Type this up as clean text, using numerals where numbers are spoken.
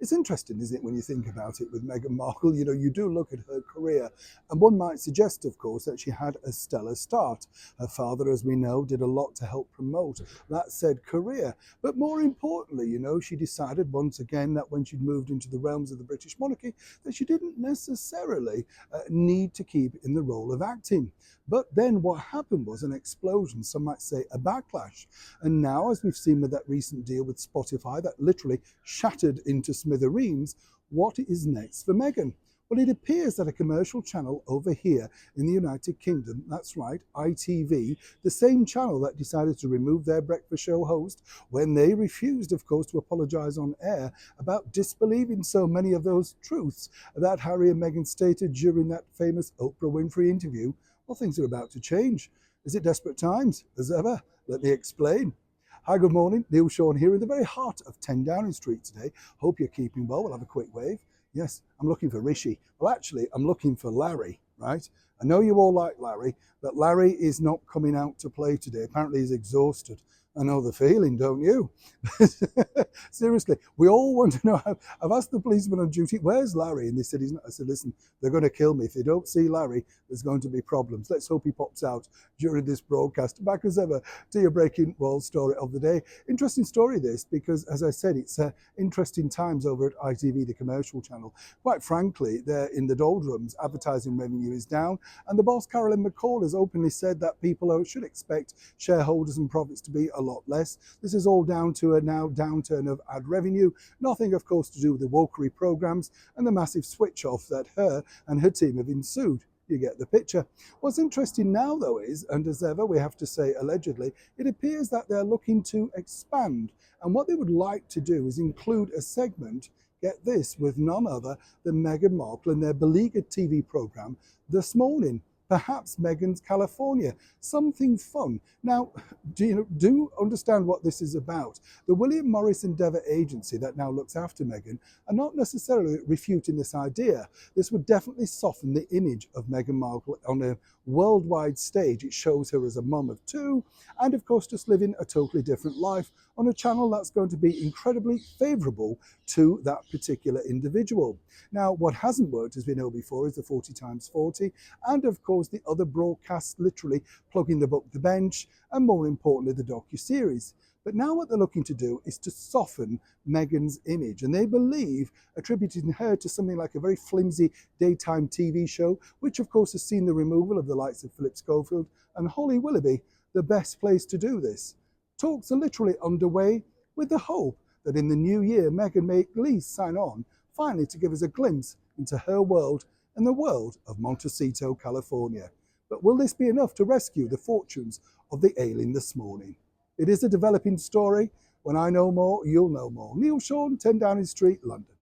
It's interesting, isn't it, when you think about it with Meghan Markle? You know, you do look at her career, and one might suggest, of course, that she had a stellar start. Her father, as we know, did a lot to help promote that said career. But more importantly, you know, she decided once again that when she'd moved into the realms of the British monarchy, that she didn't necessarily need to keep in the role of acting. But then what happened was an explosion, some might say a backlash. And now, as we've seen with that recent deal with Spotify that literally shattered into smithereens, what is next for Meghan? Well, it appears that a commercial channel over here in the United Kingdom, that's right, ITV, the same channel that decided to remove their breakfast show host when they refused, of course, to apologise on air about disbelieving so many of those truths that Harry and Meghan stated during that famous Oprah Winfrey interview. Well, things are about to change. Is it desperate times? As ever, let me explain. Hi, good morning. Neil Sean here in the very heart of 10 Downing Street today. Hope you're keeping well. We'll have a quick wave. Yes, I'm looking for Rishi. Well, actually, I'm looking for Larry, right? I know you all like Larry, but Larry is not coming out to play today. Apparently, he's exhausted. I know the feeling, don't you? Seriously, we all want to know. I've asked the policeman on duty, where's Larry? And they said he's not. I said, listen, they're going to kill me. If they don't see Larry, there's going to be problems. Let's hope he pops out during this broadcast. Back as ever to your breaking royal story of the day. Interesting story this, because as I said, it's interesting times over at ITV, the commercial channel. Quite frankly, they're in the doldrums. Advertising revenue is down, and the boss, Carolyn McCall, has openly said that people should expect shareholders and profits to be a lot less. This is all down to a now downturn of ad revenue. Nothing, of course, to do with the wokery programs and the massive switch off that her and her team have ensued. You get the picture. What's interesting now, though, is, and as ever, we have to say allegedly, it appears that they're looking to expand. And what they would like to do is include a segment, get this, with none other than Meghan Markle in their beleaguered TV program this morning. Perhaps Meghan's California, something fun. Now, do understand what this is about. The William Morris Endeavour agency that now looks after Meghan are not necessarily refuting this idea. This would definitely soften the image of Meghan Markle on a worldwide stage. It shows her as a mum of two, and of course just living a totally different life on a channel that's going to be incredibly favourable to that particular individual. Now, what hasn't worked, as we know before, is the 40 times 40, and of course the other broadcasts literally plugging the book The Bench, and more importantly the docu-series. But now what they're looking to do is to soften Meghan's image, and they believe attributing her to something like a very flimsy daytime TV show, which of course has seen the removal of the likes of Philip Schofield and Holly Willoughby, the best place to do this. Talks are literally underway, with the hope that in the new year Meghan may at least sign on, finally, to give us a glimpse into her world and the world of Montecito, California. But will this be enough to rescue the fortunes of the ailing this morning? It is a developing story. When I know more, you'll know more. Neil Sean, 10 Downing Street, London.